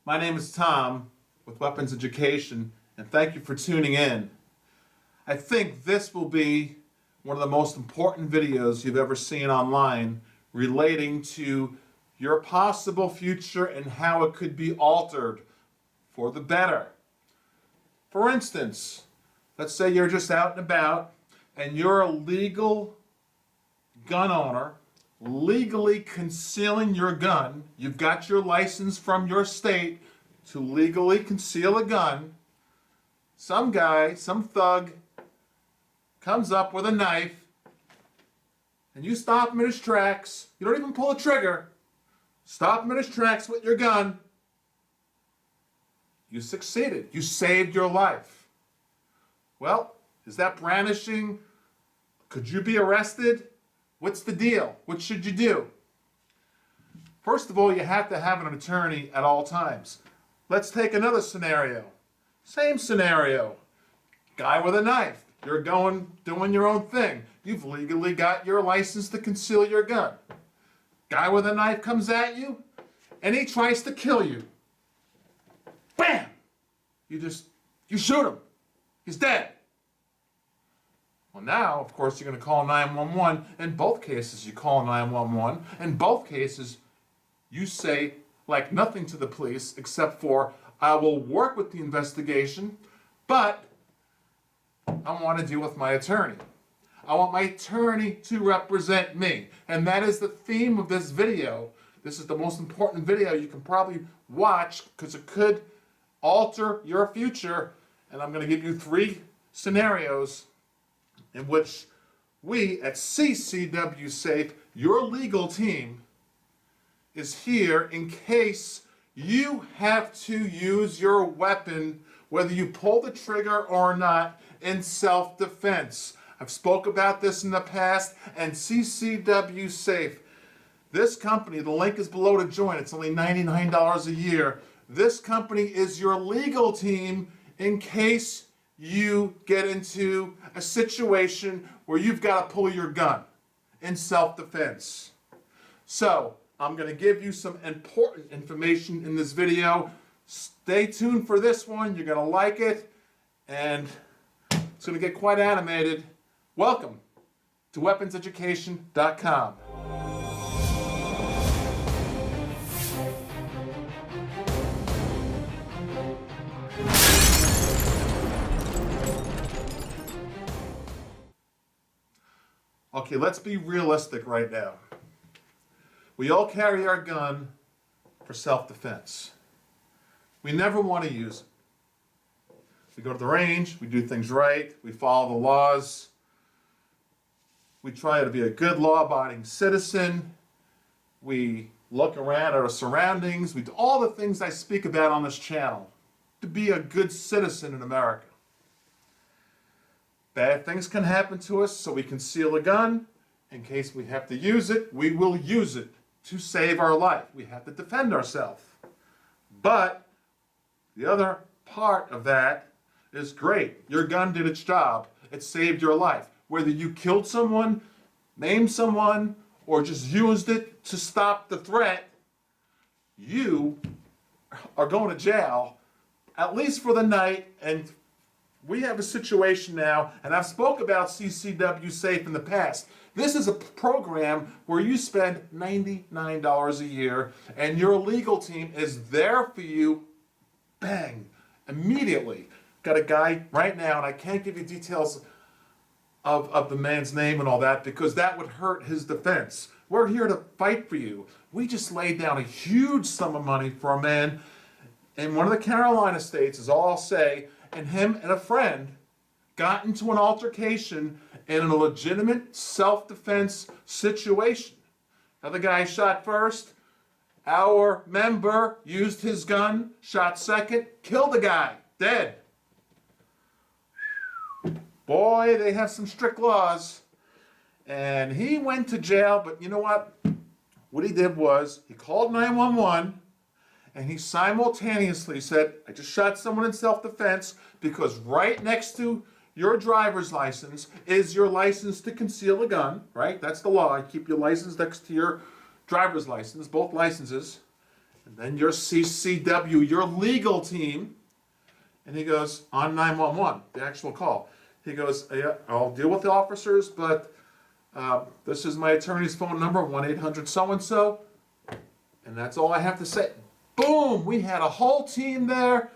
My name is Tom with Weapons Education, and thank you for tuning in. I think this will be one of the most important videos you've ever seen online relating to your possible future and how it could be altered for the better. For instance, let's say you're just out and about and you're a legal gun owner, legally concealing your gun. You've got your license from your state to legally conceal a gun. Some guy, some thug, comes up with a knife and you stop him in his tracks. You don't even pull a trigger. Stop him in his tracks with your gun. You succeeded. You saved your life. Well, is that brandishing? Could you be arrested? What's the deal? What should you do? First of all, you have to have an attorney at all times. Let's take another scenario. Same scenario. Guy with a knife. You're doing your own thing. You've legally got your license to conceal your gun. Guy with a knife comes at you and he tries to kill you. Bam! You shoot him. He's dead. Well, now, of course, you're going to call 911. In both cases, you call 911. In both cases, you say like nothing to the police except for, I will work with the investigation, but I want to deal with my attorney. I want my attorney to represent me. And that is the theme of this video. This is the most important video you can probably watch because it could alter your future. And I'm going to give you 3 scenarios in which we at CCWSAFE, your legal team, is here in case you have to use your weapon, whether you pull the trigger or not, in self-defense. I've spoke about this in the past, and CCWSAFE, this company, the link is below to join. It's only $99 a year. This company is your legal team in case you get into a situation where you've got to pull your gun in self-defense. So, I'm going to give you some important information in this video. Stay tuned for this one. You're going to like it, and it's going to get quite animated. Welcome to WeaponsEducation.com. Okay, let's be realistic right now. We all carry our gun for self-defense. We never want to use it. We go to the range, we do things right, we follow the laws, we try to be a good law-abiding citizen, we look around at our surroundings, we do all the things I speak about on this channel to be a good citizen in America. Bad things can happen to us, so we conceal a gun. In case we have to use it, we will use it to save our life. We have to defend ourselves. But the other part of that is great. Your gun did its job. It saved your life. Whether you killed someone, maimed someone, or just used it to stop the threat, you are going to jail, at least for the night. And we have a situation now, and I've spoke about CCWSAFE in the past. This is a program where you spend $99 a year, and your legal team is there for you, bang, immediately. Got a guy right now, and I can't give you details of the man's name and all that because that would hurt his defense. We're here to fight for you. We just laid down a huge sum of money for a man in one of the Carolina states, is all I'll say, and him and a friend got into an altercation in a legitimate self-defense situation. Now the guy shot first. Our member used his gun, shot second, killed the guy, dead. Boy, they have some strict laws. And he went to jail, but you know what? What he did was he called 911 and he simultaneously said, I just shot someone in self-defense because right next to your driver's license is your license to conceal a gun, right? That's the law. You keep your license next to your driver's license, both licenses. And then your CCW, your legal team, and he goes, on 911, the actual call. He goes, yeah, I'll deal with the officers, but this is my attorney's phone number, 1-800 so-and-so, and that's all I have to say. Boom! We had a whole team there.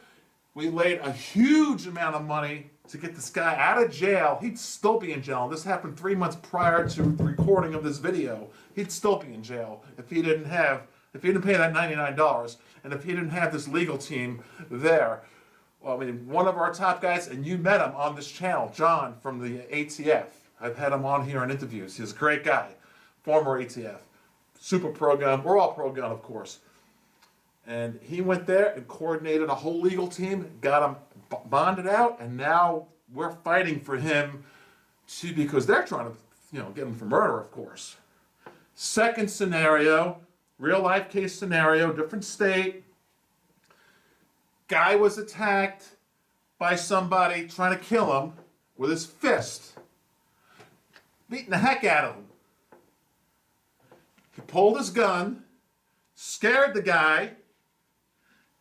We laid a huge amount of money to get this guy out of jail. He'd still be in jail. This happened 3 months prior to the recording of this video. He'd still be in jail if he didn't pay that $99, and if he didn't have this legal team there. Well, I mean, one of our top guys, and you met him on this channel, John from the ATF. I've had him on here in interviews. He's a great guy, former ATF, super pro gun. We're all pro gun, of course. And he went there and coordinated a whole legal team, got him bonded out, and now we're fighting for him because they're trying to, get him for murder, of course. Second scenario, real life case scenario, different state. Guy was attacked by somebody trying to kill him with his fist, beating the heck out of him. He pulled his gun, scared the guy.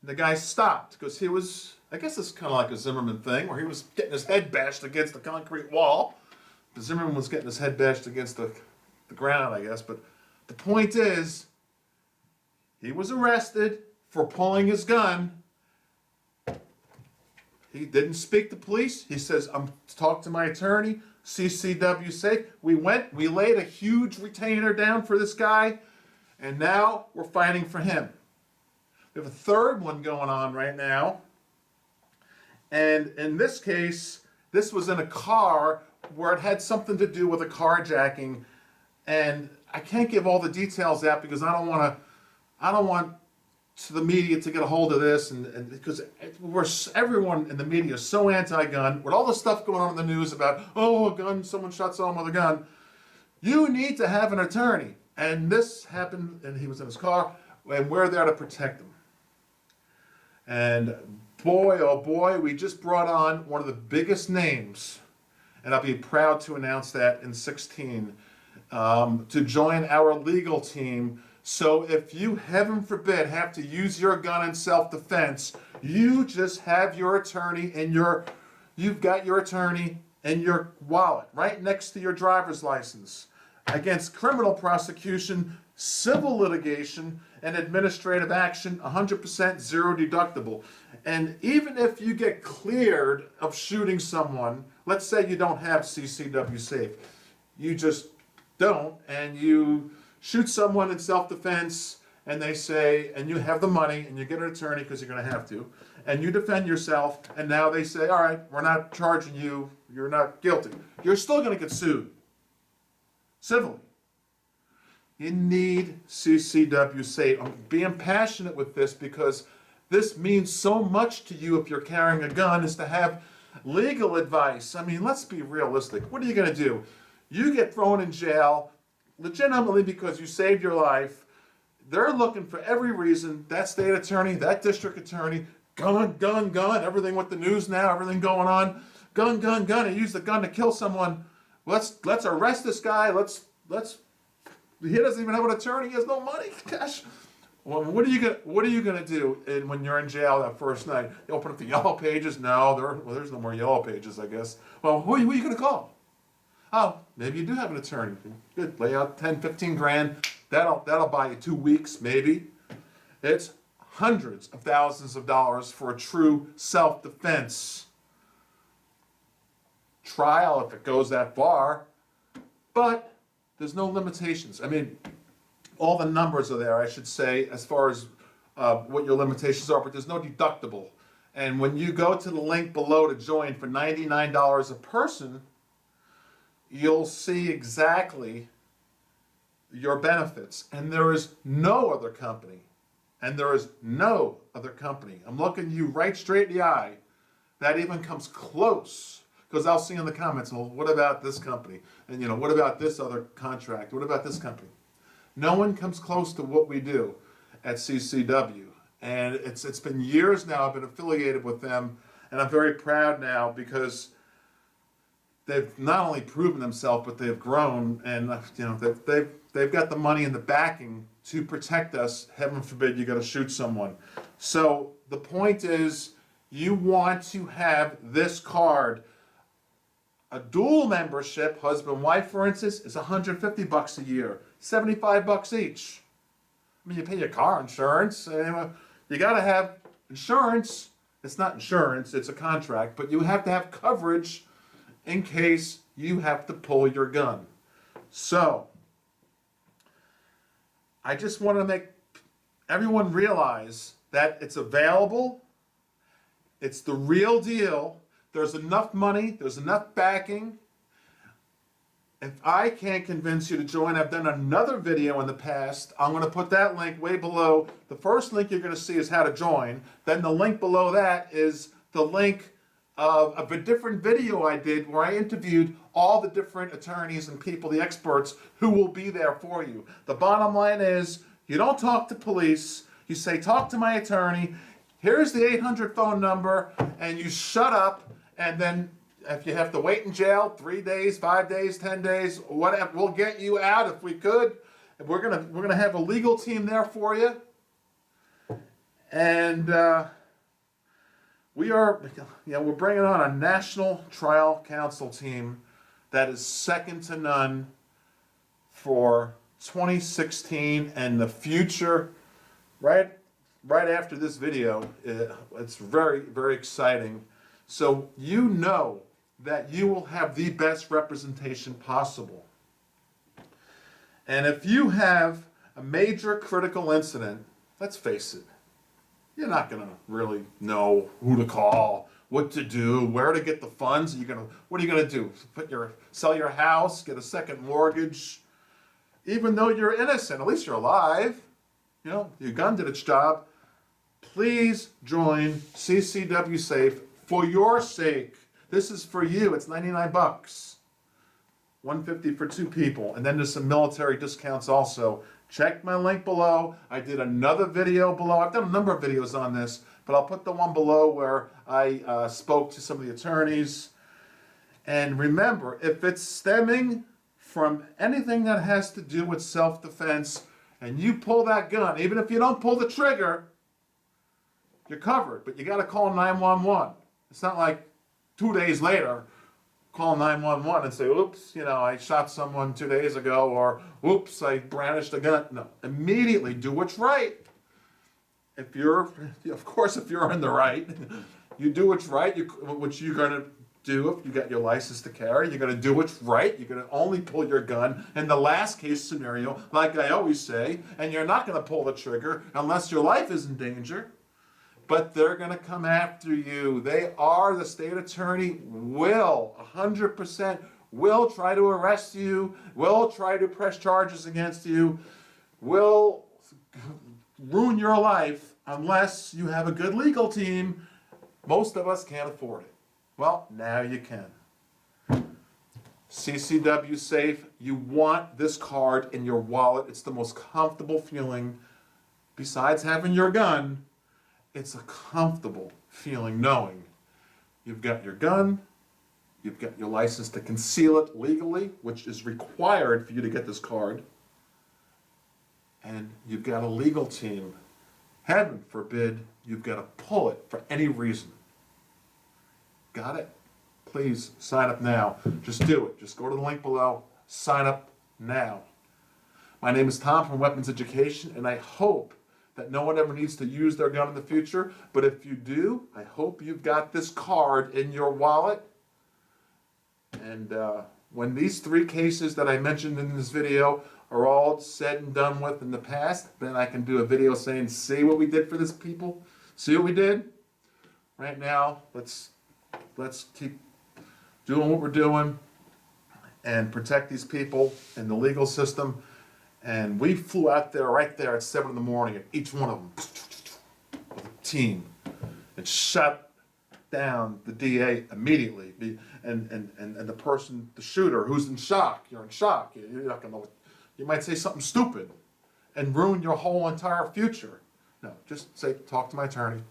The guy stopped because he was, I guess it's kind of like a Zimmerman thing, where he was getting his head bashed against the concrete wall. The Zimmerman was getting his head bashed against the ground, I guess. But the point is, he was arrested for pulling his gun. He didn't speak to police. He says, I'm talking to my attorney, CCWSAFE. We laid a huge retainer down for this guy, and now we're fighting for him. We have a third one going on right now. And in this case, this was in a car where it had something to do with a carjacking. And I can't give all the details out because I don't want the media to get a hold of this, and because everyone in the media is so anti-gun, with all the stuff going on in the news about, a gun, someone shot someone with a gun. You need to have an attorney. And this happened, and he was in his car, and we're there to protect him. And boy, oh boy, we just brought on one of the biggest names, and I'll be proud to announce that in 16, to join our legal team. So if you, heaven forbid, have to use your gun in self-defense, you just have your attorney you've got your attorney in your wallet, right next to your driver's license, against criminal prosecution, civil litigation, and administrative action, 100% zero deductible. And even if you get cleared of shooting someone, let's say you don't have CCWSAFE, you just don't, and you shoot someone in self-defense, and they say, and you have the money, and you get an attorney because you're going to have to, and you defend yourself, and now they say, all right, we're not charging you, you're not guilty. You're still going to get sued civilly. You need CCWSAFE. I'm being passionate with this because this means so much to you if you're carrying a gun, is to have legal advice. I mean, let's be realistic. What are you going to do? You get thrown in jail legitimately because you saved your life. They're looking for every reason, that state attorney, that district attorney, gun, everything with the news now, everything going on, gun, and use the gun to kill someone. Let's arrest this guy. He doesn't even have an attorney. He has no money. Gosh, well, what are you gonna do when you're in jail that first night? You open up the yellow pages? No, there's no more yellow pages, I guess. Well, who are you gonna call? Oh, maybe you do have an attorney. Good, lay out 10, 15 grand. That'll buy you 2 weeks, maybe. It's hundreds of thousands of dollars for a true self-defense trial if it goes that far, but there's no limitations. I mean, all the numbers are there, I should say, as far as what your limitations are, but there's no deductible. And when you go to the link below to join for $99 a person, you'll see exactly your benefits. And there is no other company, I'm looking you right straight in the eye, that even comes close. Because I'll see in the comments, well, what about this company? And what about this other contract? What about this company? No one comes close to what we do at CCW. And it's been years now I've been affiliated with them, and I'm very proud now because they've not only proven themselves, but they've grown, and they've got the money and the backing to protect us. Heaven forbid you got to shoot someone. So the point is, you want to have this card. A dual membership, husband-wife for instance, is $150 a year, $75 each. I mean, you pay your car insurance. You got to have insurance. It's not insurance, it's a contract, but you have to have coverage in case you have to pull your gun. So, I just want to make everyone realize that it's available. It's the real deal. There's enough money. There's enough backing. If I can't convince you to join, I've done another video in the past. I'm going to put that link way below. The first link you're going to see is how to join. Then the link below that is the link of a different video I did where I interviewed all the different attorneys and people, the experts, who will be there for you. The bottom line is, you don't talk to police. You say, talk to my attorney. Here's the 800 phone number, and you shut up, and then if you have to wait in jail 3 days, 5 days, 10 days, whatever, we'll get you out if we could. We're gonna have a legal team there for you, and we're bringing on a national trial counsel team that is second to none for 2016 and the future. Right after this video, it's very, very exciting. So you know that you will have the best representation possible. And if you have a major critical incident, let's face it, you're not going to really know who to call, what to do, where to get the funds. What are you going to do? Sell your house, get a second mortgage? Even though you're innocent, at least you're alive. You know, your gun did its job. Please join CCWSAFE for your sake. This is for you. It's $99, $150 for 2 people, and then there's some military discounts also. Check my link below. I did another video below. I've done a number of videos on this, but I'll put the one below where I spoke to some of the attorneys. And remember, if it's stemming from anything that has to do with self-defense, and you pull that gun, even if you don't pull the trigger, you're covered, but you got to call 911. It's not like 2 days later, call 911 and say, oops, I shot someone 2 days ago, or oops, I brandished a gun. No, immediately do what's right. If you're in the right, you do what's right, what you're going to do if you got your license to carry. You're going to do what's right. You're going to only pull your gun in the last case scenario, like I always say, and you're not going to pull the trigger unless your life is in danger. But they're going to come after you. They are, the state attorney will, 100% will try to arrest you, will try to press charges against you, will ruin your life unless you have a good legal team. Most of us can't afford it. Well, now you can. CCWSAFE, you want this card in your wallet. It's the most comfortable feeling. Besides having your gun, it's a comfortable feeling knowing you've got your gun, you've got your license to conceal it legally, which is required for you to get this card, and you've got a legal team. Heaven forbid you've got to pull it for any reason. Got it? Please sign up now. Just do it. Just go to the link below. Sign up now. My name is Tom from Weapons Education, and I hope that no one ever needs to use their gun in the future. But if you do, I hope you've got this card in your wallet. And when these 3 cases that I mentioned in this video are all said and done with in the past, then I can do a video saying, see what we did for this people? See what we did? Right now, let's keep doing what we're doing and protect these people in the legal system. And we flew out there right there at 7 in the morning, and each one of them with a team, and shut down the DA immediately. And the person, the shooter, who's in shock. You're in shock. You're not gonna. You might say something stupid, and ruin your whole entire future. No, just say, talk to my attorney.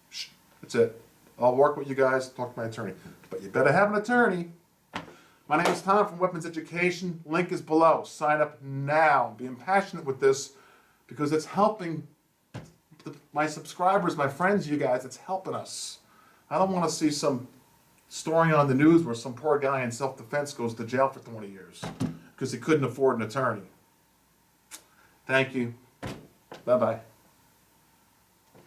Shh, that's it. I'll work with you guys. Talk to my attorney. But you better have an attorney. My name is Tom from Weapons Education. Link is below. Sign up now. Being passionate with this because it's helping my subscribers, my friends, you guys. It's helping us. I don't want to see some story on the news where some poor guy in self-defense goes to jail for 20 years because he couldn't afford an attorney. Thank you. Bye-bye.